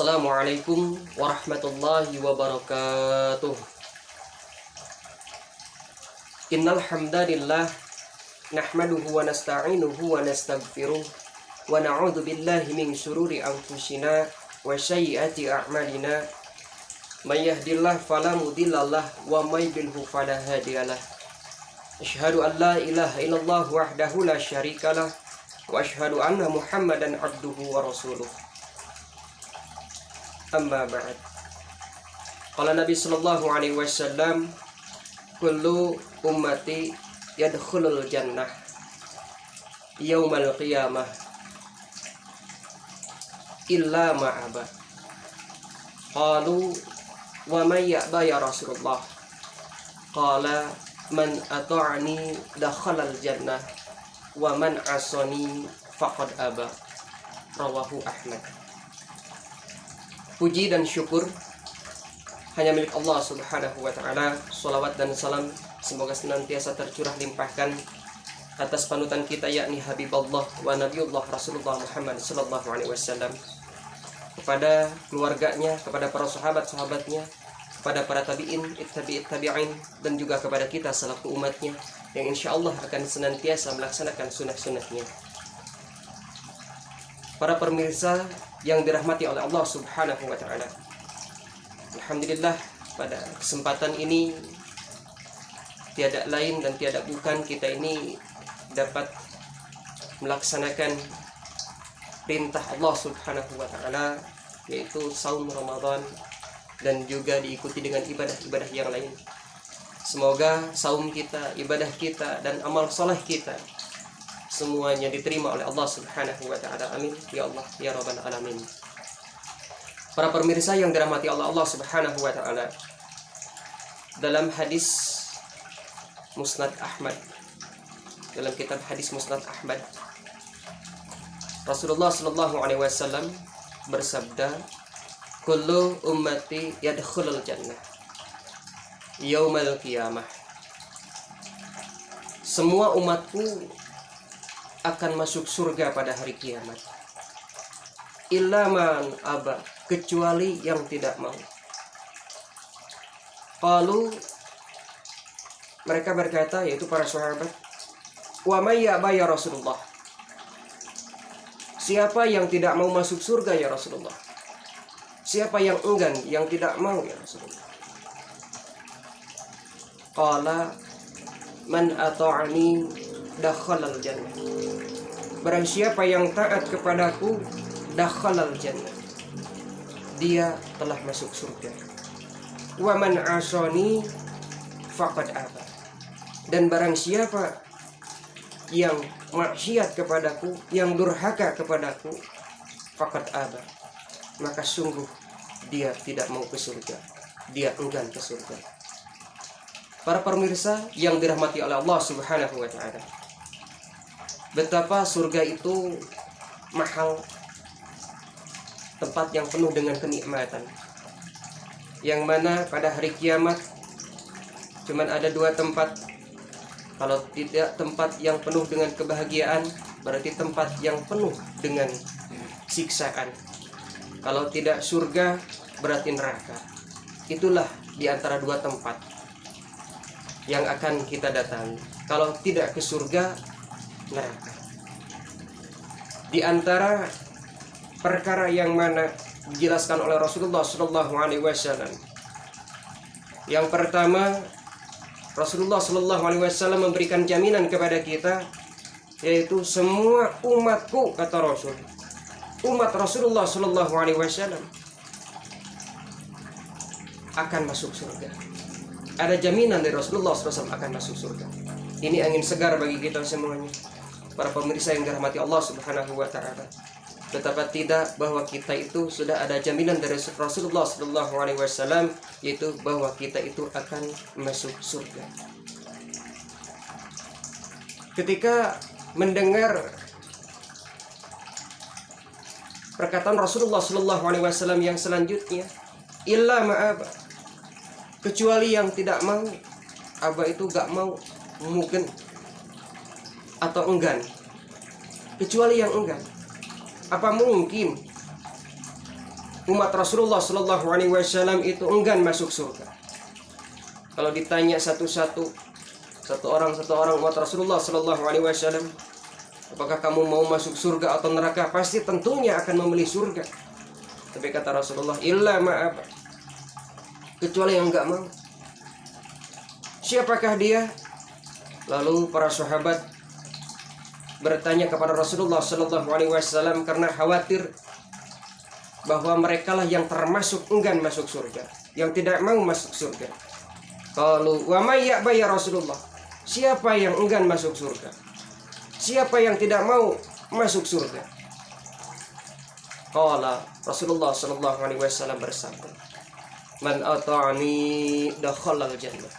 Assalamualaikum warahmatullahi wabarakatuh. Innal hamdalillah nahmaduhu wa nasta'inuhu wa nastaghfiruh wa na'udzu billahi min syururi anfusina wa sayyiati a'malina. May yahdihillahu fala mudhillalah wa may yudhlil fala hadiyalah. Asyhadu an la ilaha illallah wahdahu la syarikalah wa asyhadu anna Muhammadan abduhu wa rasuluh. Amma ba'd. Qala Nabi sallallahu alaihi wasallam, kullu ummati yadkhulul jannah yaumal qiyamah illa ma'aba. Qalu wa man ya'ba ya Rasulullah? Qala man ata'ani dakhalal jannah wa man asani faqad aba. Rawahu Ahmad. Puji dan syukur hanya milik Allah Subhanahu wa ta'ala. Salawat dan salam semoga senantiasa tercurah limpahkan atas panutan kita, yakni Habibullah wa Nabiullah Rasulullah Muhammad sallallahu alaihi wasallam, kepada keluarganya, kepada para sahabat-sahabatnya, kepada para tabi'in, tabi'in, dan juga kepada kita selaku umatnya yang insyaallah akan senantiasa melaksanakan sunnah-sunnahnya. Para pemirsa yang dirahmati oleh Allah Subhanahu wa ta'ala, alhamdulillah pada kesempatan ini tiada lain dan tiada bukan kita ini dapat melaksanakan perintah Allah Subhanahu wa ta'ala, yaitu saum Ramadan, dan juga diikuti dengan ibadah-ibadah yang lain. Semoga saum kita, ibadah kita, dan amal soleh kita semuanya diterima oleh Allah Subhanahu wa ta'ala. Amin ya Allah ya rabbal alamin. Para pemirsa yang dirahmati Allah Subhanahu wa ta'ala, dalam hadis Musnad Ahmad, dalam kitab hadis Musnad Ahmad, Rasulullah sallallahu alaihi wasallam bersabda, kullu ummati yadkhulul jannah yaumal qiyamah. Semua umatku akan masuk surga pada hari kiamat, illa man aba, kecuali yang tidak mau. Qalu, mereka berkata, yaitu para sahabat, wa may ya'ba ya Rasulullah? Siapa yang tidak mau masuk surga ya Rasulullah? Siapa yang enggan, yang tidak mau ya Rasulullah? Qala man ata'ani dakhalal jannah. Barang siapa yang taat kepadaku, dakhalal jannah, dia telah masuk surga. Wa man asani faqad aba. Dan barang siapa yang maksiat kepadaku, yang durhaka kepadaku, faqad aba, maka sungguh dia tidak mau ke surga, dia enggan ke surga. Para pemirsa yang dirahmati oleh Allah Subhanahu wa ta'ala, betapa surga itu mahal, tempat yang penuh dengan kenikmatan, yang mana pada hari kiamat cuman ada dua tempat. Kalau tidak tempat yang penuh dengan kebahagiaan, berarti tempat yang penuh dengan siksaan. Kalau tidak surga, berarti neraka. Itulah di antara dua tempat yang akan kita datangi. Kalau tidak ke surga, neraka. Di antara perkara yang mana dijelaskan oleh Rasulullah sallallahu alaihi wasallam, yang pertama, Rasulullah sallallahu alaihi wasallam memberikan jaminan kepada kita, yaitu semua umatku, kata Rasul, umat Rasulullah sallallahu alaihi wasallam akan masuk surga. Ada jaminan dari Rasulullah SAW akan masuk surga. Ini angin segar bagi kita semuanya, para pemirsa yang dirahmati Allah Subhanahu wa ta'ala. Betapa tidak bahwa kita itu sudah ada jaminan dari Rasulullah SAW, yaitu bahwa kita itu akan masuk surga. Ketika mendengar perkataan Rasulullah SAW yang selanjutnya, illa ma'aba, kecuali yang tidak mau. Aba itu gak mau, mungkin atau enggan, kecuali yang enggan. Apa mungkin umat Rasulullah Shallallahu Alaihi Wasallam itu enggan masuk surga. Kalau ditanya satu orang umat Rasulullah Shallallahu Alaihi Wasallam, apakah kamu mau masuk surga atau neraka? Pasti tentunya akan memilih surga. Tapi kata Rasulullah, illa ma'ab, kecuali yang enggak mau. Siapakah dia? Lalu para sahabat bertanya kepada Rasulullah Shallallahu Alaihi Wasallam karena khawatir bahwa merekalah yang termasuk enggan masuk surga, yang tidak mau masuk surga. Qalu wa may ya'ba ya Rasulullah, siapa yang enggan masuk surga? Siapa yang tidak mau masuk surga? Qala Rasulullah Shallallahu Alaihi Wasallam bersabda, man ata'ani dakhalal jannah.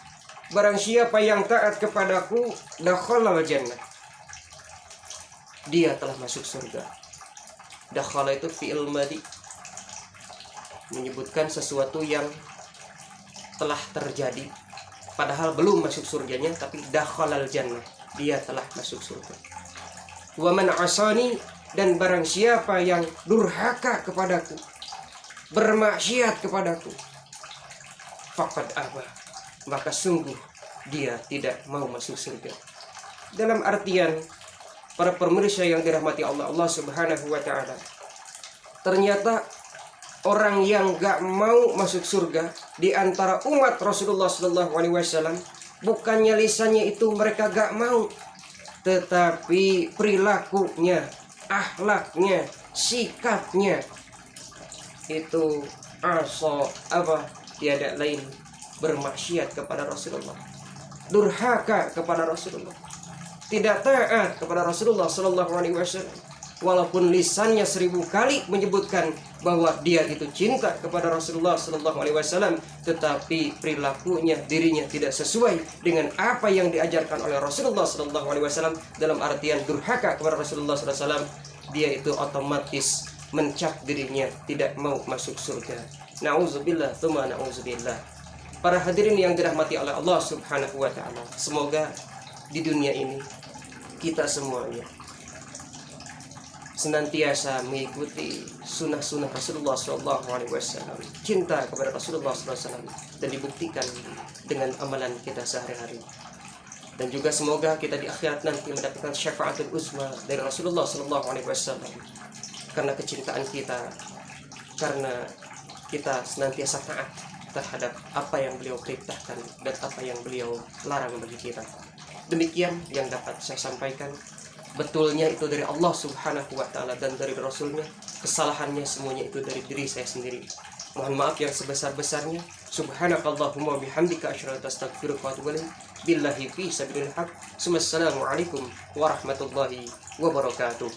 Barang siapa yang taat kepadaku, dakhalal jannah, dia telah masuk surga. Dakhala itu fi'il madhi, menyebutkan sesuatu yang telah terjadi padahal belum masuk surganya, tapi dakhalal jannah, dia telah masuk surga. Wa man asani, dan barang siapa yang durhaka kepadaku, bermaksiat kepadaku, faqad aba, maka sungguh dia tidak mau masuk surga. Dalam artian, para pemirsa yang dirahmati Allah Subhanahu wa taala, ternyata orang yang gak mau masuk surga di antara umat Rasulullah Sallallahu Alaihi Wasallam, bukannya lisannya itu mereka gak mau, tetapi perilakunya, akhlaknya, sikapnya itu tiada lain bermaksiat kepada Rasulullah, durhaka kepada Rasulullah, tidak taat kepada Rasulullah Sallallahu Alaihi Wasallam. Walaupun lisannya 1000 kali menyebutkan bahwa dia itu cinta kepada Rasulullah Sallallahu Alaihi Wasallam, tetapi perilakunya, dirinya tidak sesuai dengan apa yang diajarkan oleh Rasulullah Sallallahu Alaihi Wasallam, dalam artian durhaka kepada Rasulullah Sallallahu Alaihi Wasallam, dia itu otomatis mencap dirinya tidak mau masuk surga. Nauzubillah, tsumma nauzubillah. Para hadirin yang dirahmati oleh Allah Subhanahu wa taala, semoga di dunia ini kita semuanya senantiasa mengikuti sunnah-sunnah Rasulullah SAW, cinta kepada Rasulullah SAW, dan dibuktikan dengan amalan kita sehari-hari. Dan juga semoga kita di akhirat nanti mendapatkan syafaatul uzma dari Rasulullah SAW, karena kecintaan kita, karena kita senantiasa taat terhadap apa yang beliau perintahkan dan apa yang beliau larang bagi kita. Demikian yang dapat saya sampaikan. Betulnya itu dari Allah Subhanahu wa taala dan dari Rasulnya. Kesalahannya semuanya itu dari diri saya sendiri. Mohon maaf yang sebesar-besarnya. Subhanakallahumma bihamdika asyhadu an la ilaha illa anta astaghfiruka wa atubu ilaik. Billahi fi sabilillah. Wassalamualaikum warahmatullahi wabarakatuh.